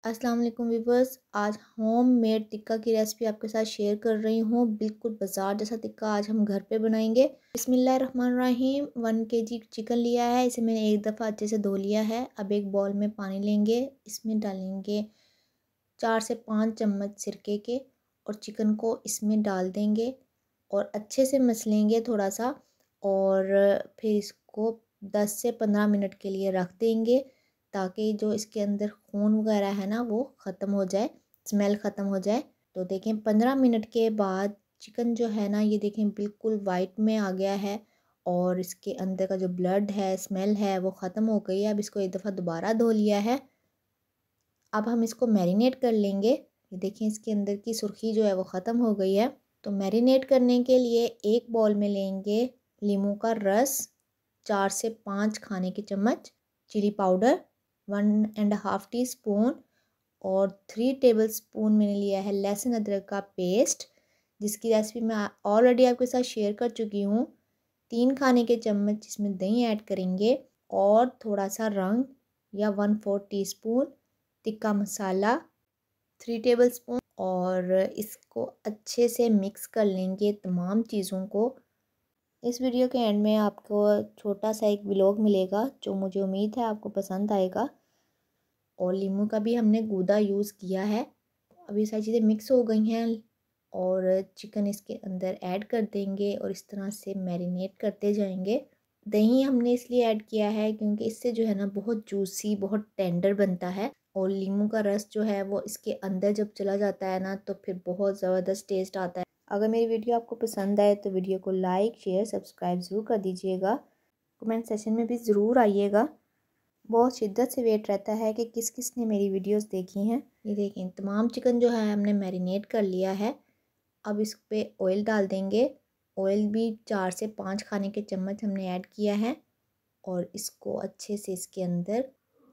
अस्सलाम वालेकुम व्यूवर्स। आज होम मेड टिक्का की रेसिपी आपके साथ शेयर कर रही हूँ। बिल्कुल बाज़ार जैसा टिक्का आज हम घर पे बनाएंगे। बिस्मिल्लाहिर्रहमानिर्रहीम। 1 kg चिकन लिया है, इसे मैंने एक दफ़ा अच्छे से धो लिया है। अब एक बॉल में पानी लेंगे, इसमें डालेंगे 4 से 5 चम्मच सिरके के और चिकन को इसमें डाल देंगे और अच्छे से मसलेंगे थोड़ा सा, और फिर इसको 10 से 15 मिनट के लिए रख देंगे ताकि जो इसके अंदर खून वगैरह है ना वो ख़त्म हो जाए, स्मेल ख़त्म हो जाए। तो देखें 15 मिनट के बाद चिकन जो है ना, ये देखें बिल्कुल वाइट में आ गया है और इसके अंदर का जो ब्लड है, स्मेल है, वो ख़त्म हो गई है। अब इसको एक दफ़ा दोबारा धो लिया है। अब हम इसको मैरिनेट कर लेंगे। ये देखें इसके अंदर की सुर्खी जो है वो ख़त्म हो गई है। तो मैरिनेट करने के लिए एक बॉल में लेंगे नींबू का रस, 4 से 5 खाने के चम्मच चिली पाउडर, 1.5 टीस्पून और 3 टेबलस्पून मैंने लिया है लहसुन अदरक का पेस्ट, जिसकी रेसिपी मैं ऑलरेडी आपके साथ शेयर कर चुकी हूँ। 3 खाने के चम्मच इसमें दही ऐड करेंगे और थोड़ा सा रंग या 1/4 टीस्पून टिक्का मसाला, 3 टेबलस्पून, और इसको अच्छे से मिक्स कर लेंगे तमाम चीज़ों को। इस वीडियो के एंड में आपको छोटा सा एक व्लॉग मिलेगा जो मुझे उम्मीद है आपको पसंद आएगा। और नींबू का भी हमने गूदा यूज़ किया है। अभी सारी चीज़ें मिक्स हो गई हैं और चिकन इसके अंदर ऐड कर देंगे और इस तरह से मैरिनेट करते जाएंगे। दही हमने इसलिए ऐड किया है क्योंकि इससे जो है ना बहुत जूसी, बहुत टेंडर बनता है, और नींबू का रस जो है वो इसके अंदर जब चला जाता है ना तो फिर बहुत ज़बरदस्त टेस्ट आता है। अगर मेरी वीडियो आपको पसंद आए तो वीडियो को लाइक, शेयर, सब्सक्राइब ज़रूर कर दीजिएगा। कमेंट सेशन में भी ज़रूर आइएगा। बहुत शिद्दत से वेट रहता है कि किस किस ने मेरी वीडियोस देखी हैं। ये देखें तमाम चिकन जो है हमने मैरिनेट कर लिया है। अब इस पे ऑयल डाल देंगे। ऑयल भी 4 से 5 खाने के चम्मच हमने ऐड किया है और इसको अच्छे से इसके अंदर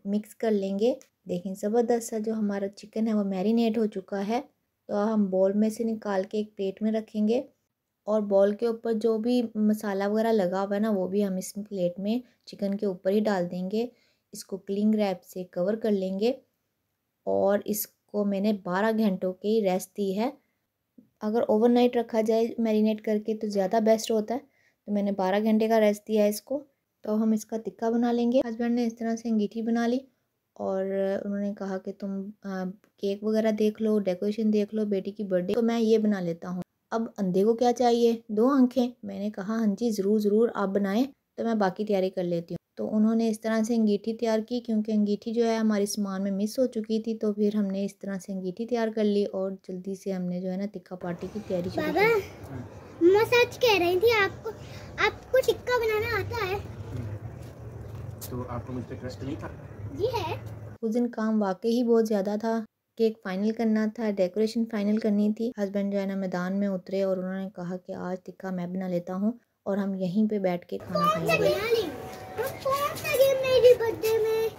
मिक्स कर लेंगे। देखें ज़बरदस्त सा जो हमारा चिकन है वो मैरिनेट हो चुका है। तो हम बॉल में से निकाल के एक प्लेट में रखेंगे और बॉल के ऊपर जो भी मसाला वगैरह लगा हुआ है ना वो भी हम इस प्लेट में चिकन के ऊपर ही डाल देंगे। इसको क्लिंग रैप से कवर कर लेंगे और इसको मैंने 12 घंटों की रेस्ट दी है। अगर ओवरनाइट रखा जाए मैरिनेट करके तो ज़्यादा बेस्ट होता है, तो मैंने 12 घंटे का रेस्ट दिया है इसको। तो हम इसका टिक्का बना लेंगे। हस्बैंड ने इस तरह से अंगीठी बना ली और उन्होंने कहा कि तुम केक वगैरह देख लो, डेकोरेशन देख लो बेटी की बर्थडे, तो मैं ये बना लेता हूँ। अब अंधे को क्या चाहिए, 2 आंखें। मैंने कहा हाँ जी ज़रूर ज़रूर आप बनाएं, तो मैं बाकी तैयारी कर लेती हूँ। तो उन्होंने इस तरह से अंगीठी तैयार की, क्योंकि अंगीठी जो है हमारी सामान में मिस हो चुकी थी, तो फिर हमने इस तरह से अंगीठी तैयार कर ली और जल्दी से हमने जो है ना टिक्का पार्टी की तैयारी शुरू की। मैं सच कह रही थी, आपको टिक्का बनाना आता है? तो आपको मुझ पे ट्रस्ट नहीं था? जी है। उस दिन काम वाकई ही बहुत ज़्यादा था। केक फाइनल करना था, डेकोरेशन फाइनल करनी थी। हस्बैंड जो है ना मैदान में उतरे और उन्होंने कहा कि आज टिक्का मैं बना लेता हूँ और हम यहीं पे बैठ के खाना खाएंगे। मेरी बर्थडे में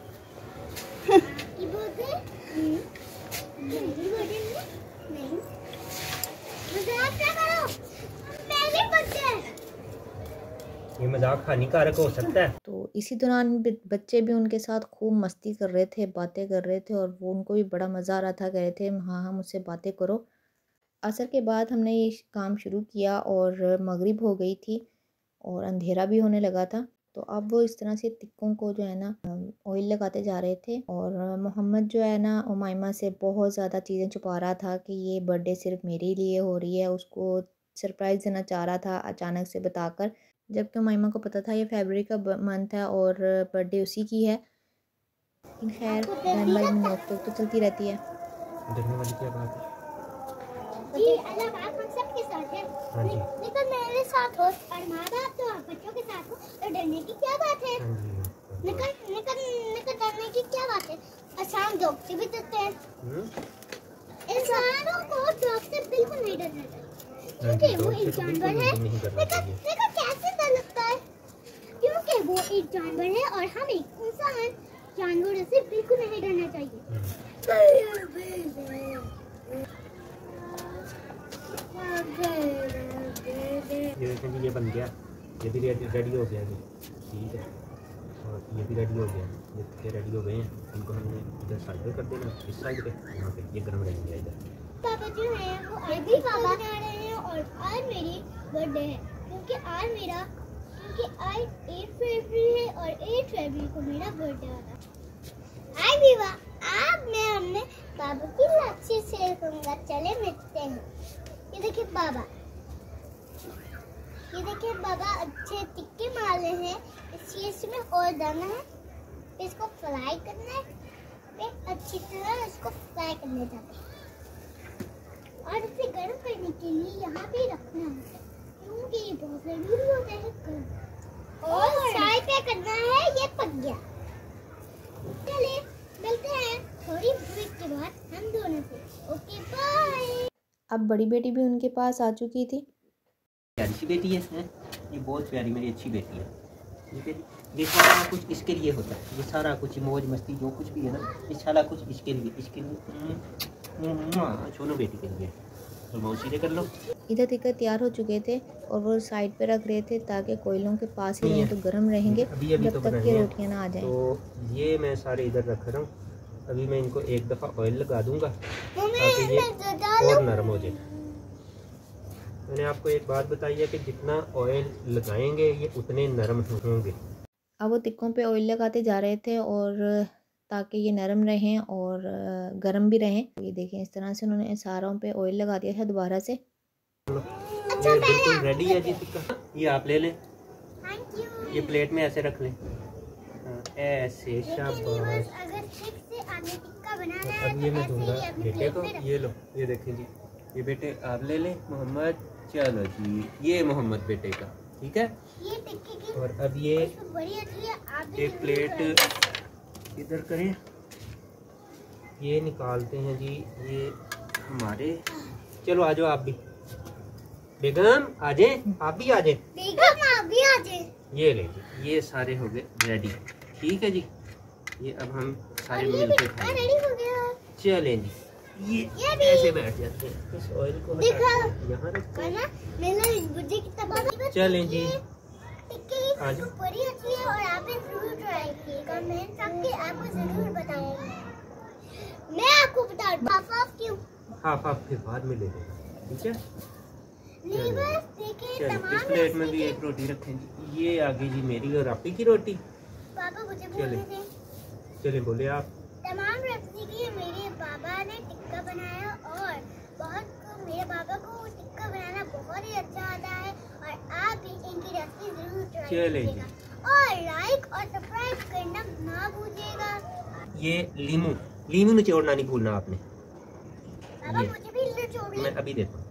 ये मजाक हानिकारक हो सकता है। तो इसी दौरान बच्चे भी उनके साथ खूब मस्ती कर रहे थे, बातें कर रहे थे और वो उनको भी बड़ा मज़ा आ रहा था। कह रहे थे हाँ हाँ मुझसे बातें करो। असर के बाद हमने ये काम शुरू किया और मगरिब हो गई थी और अंधेरा भी होने लगा था। तो अब वो इस तरह से टिक्कों को जो है ना ऑयल लगाते जा रहे थे और मोहम्मद जो है ना उमाइमा से बहुत ज़्यादा चीज़ें छुपा रहा था कि ये बर्थडे सिर्फ मेरे लिए हो रही है। उसको सरप्राइज़ देना चाह रहा था अचानक से बताकर, जबकि उमाइमा को पता था ये फरवरी का मंथ है और बर्थडे उसी की है। खैर बहन भाई में नोक टोक तो चलती रहती है। डरने वाली क्या बात है? जी अल्लाह पाक हम सब के साथ है। हाँ जी। लेकिन मेरे साथ हो और माँ बाप तो आप बच्चों के साथ हो, तो डरने की क्या बात है? हाँ जी। निकल डरने की क्या बात है? इंसान डॉग से भी डरते हैं। इंसानों को डॉग से बिल्कुल नहीं डरना चाहिए, क्योंकि वो एक जानवर है। लेकिन कैसे डर लगता है? क्योंकि वो एक जानवर है और हम एक इंसान, जानवरों से बिल्कुल नहीं डरना चाहिए। ये देखें जी, ये बन गया, ये भी रेडी हो गया जी। ठीक है, और ये भी रेडी हो गया, ये रेडी हो गए हैं। इनको हमने इधर साइड पे कर देना, इस साइड पे, यहाँ पे ये गर्म रहेंगे इधर। पापा जो है वो आज भी पापा बना रहे हैं और आज मेरी बर्थडे है, क्योंकि आज 8 फरवरी है और 8 फरवरी को मेरा बर्थडे आ रहा है। आज भी आज मैं हमने पापा की अच्छी शेयर करूँगा। चले मिलते हैं। ये देखिए बाबा, अच्छे टिक्के मारे हैं। इसमें और डालना है, इसको फ्राई करना है, फिर अच्छी तरह इसको फ्राई करने जाते हैं और इसे गर्म करने के लिए यहाँ पे रखना है, क्योंकि ये बहुत जरूरी होता है गर्म। और फ्राई पे करना है। ये पक गया। चले मिलते हैं थोड़ी ब्रेक के बाद हम दोनों से। Okay bye. अब बड़ी बेटी भी उनके पास आ चुकी थी। प्यारी सी बेटी है, ये बहुत प्यारी मेरी अच्छी बेटी है। ये सारा कुछ इसके लिए होता है, ये सारा कुछ मौज मस्ती जो कुछ भी है ना, ये सारा कुछ इसके लिए छोनो बेटी के लिए। तो मौसी से कर लो। इधर टिक्का तैयार हो चुके थे और वो साइड पे रख रहे थे ताकि कोयलों के पास ही रहें तो गर्म रहेंगे जब तक कि रोटियां ना आ जाएं। तो ये मैं सारे इधर रख रहा हूँ। अभी मैं इनको एक दफ़ा ऑयल लगा दूंगा ताकि ये और नरम हो जाए। मैंने आपको एक बात बताई है कि जितना ऑयल लगाएंगे ये उतने नरम होंगे। अब वो टिक्कों पे ऑयल लगाते जा रहे थे और ताकि ये नरम रहें और गर्म भी रहें। ये देखें इस तरह से उन्होंने सारों पे ऑयल लगा दिया था दोबारा से। ये बिल्कुल रेडी है जी टिक्का। ये आप ले लें, ये प्लेट में ऐसे रख लें, ऐसे शाबाश। अब ये मैं दूंगा बेटे को। ये लो, ये देखें जी, ये बेटे आप ले लें मोहम्मद। चलो जी, ये मोहम्मद बेटे का, ठीक है। और अब ये एक प्लेट इधर करें, ये निकालते हैं जी, ये हमारे। चलो आ जाओ आप भी, बेगम आ जाए, आप भी आ जाए। ये ले जी, ये सारे हो गए रेडी, ठीक है जी। ये अब हम सारे मिलके खाएंगे। चलें जी, ये ऐसे बैठ जाते हैं। इस ऑयल को यहाँ रखते हैं। चलें जी, आ जाओ। बड़ी अच्छी है और आप जरूर ट्राई कीजिएगा। मैं सबके आपको जरूर बताऊंगी। मैं आपको बता हाफ क्यों, हाफ फिर बाद में ले लेंगे, ठीक है। देखिए इस प्लेट में भी एक रोटी रखें जी। ये आगे जी मेरी और आपी की रोटी। पापा मुझे बोलने दें। चले बोले आप। तमाम रेसिपी के मेरे पापा ने टिक्का बनाया और मेरे पापा को टिक्का बनाना बहुत ही अच्छा आता है और आप भी इनकी रेसिपी जरूर ट्राई कीजिएगा और लाइक और सब्सक्राइब करना ना भूलिएगा। ये लीमू निचोड़ना नहीं भूलना आपने। पापा मुझे भी निचोड़। मैं अभी देता हूँ।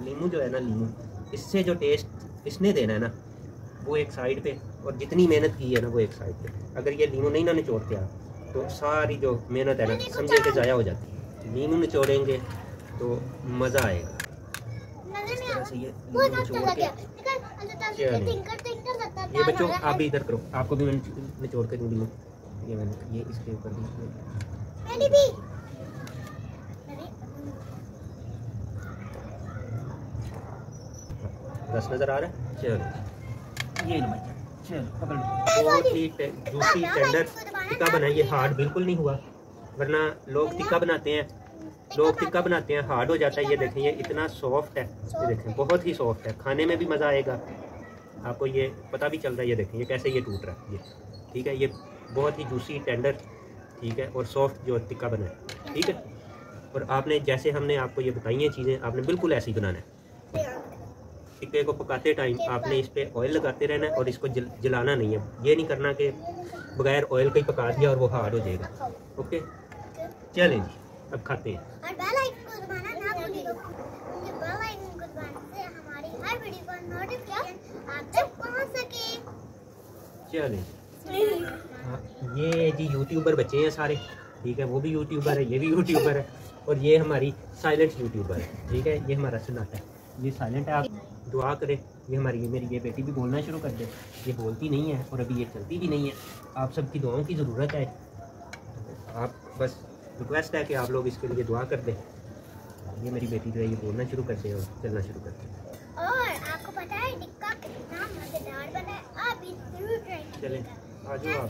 लीमू जो है ना, लीमू इससे जो टेस्ट इसने देना है ना, वो एक साइड पे, और जितनी मेहनत की है ना वो एक साइड पे। अगर ये लीमू नहीं ना निचोड़ते आप तो सारी जो मेहनत है ना समझे कि ज़ाया हो जाती है। लीमू निचोड़ेंगे तो मज़ा आएगा। इस तरह से ये लीमू निचोड़ के। ये बच्चों आप भी इधर करो, आपको भी मैं निचोड़ के दूँ लीमू। ये मैंने ये इसके ऊपर भी। रस नज़र आ रहा है। चलो ये लो भैया, चलो पकड़ लो। बहुत ही जूसी टेंडर टिक्का बना। ये हार्ड बिल्कुल नहीं हुआ, वरना लोग टिक्का बनाते हैं हार्ड हो जाता है। ये देखें, ये इतना सॉफ्ट है। ये देखें बहुत ही सॉफ्ट है, खाने में भी मज़ा आएगा। आपको ये पता भी चल रहा है। ये देखें ये कैसे ये टूट रहा है, ये ठीक है। ये बहुत ही जूसी टेंडर, ठीक है, और सॉफ्ट जो टिक्का बना है, ठीक है। और आपने जैसे हमने आपको ये बताई हैं चीज़ें, आपने बिल्कुल ऐसे ही बनाना है। टिक्के को पकाते टाइम आपने इस पे ऑयल लगाते रहना है और इसको जलाना नहीं है। ये नहीं करना कि बगैर ऑयल का ही पका दिया और वो हार्ड हो जाएगा। ओके, चलें जी अब खाते हैं। और बेल आइकन को दबाना ना भूलिएगा, क्योंकि बेल आइकन को दबाने से हमारी हर वीडियो का नोटिफिकेशन आप तक पहुंच सके। चलें, ये जी यूट्यूबर बच्चे हैं सारे, ठीक है। वो भी यूट्यूबर है, ये भी यूट्यूबर है, और ये हमारी साइलेंट यूट्यूबर है, ठीक है। ये हमारा सन्नाटा है, ये साइलेंट है। आप दुआ करें। ये मेरी ये बेटी भी बोलना शुरू कर दे। ये बोलती नहीं है और अभी ये चलती भी नहीं है। आप सबकी दुआओं की ज़रूरत है। आप बस रिक्वेस्ट है कि आप लोग इसके लिए दुआ कर दें। ये मेरी बेटी जो है ये बोलना शुरू कर दे और चलना शुरू कर दे। और आपको पता है टिक्का कितना मज़ेदार बना है, आप भी जरूर ट्राई कीजिएगा। चलें, आ जाओ आप।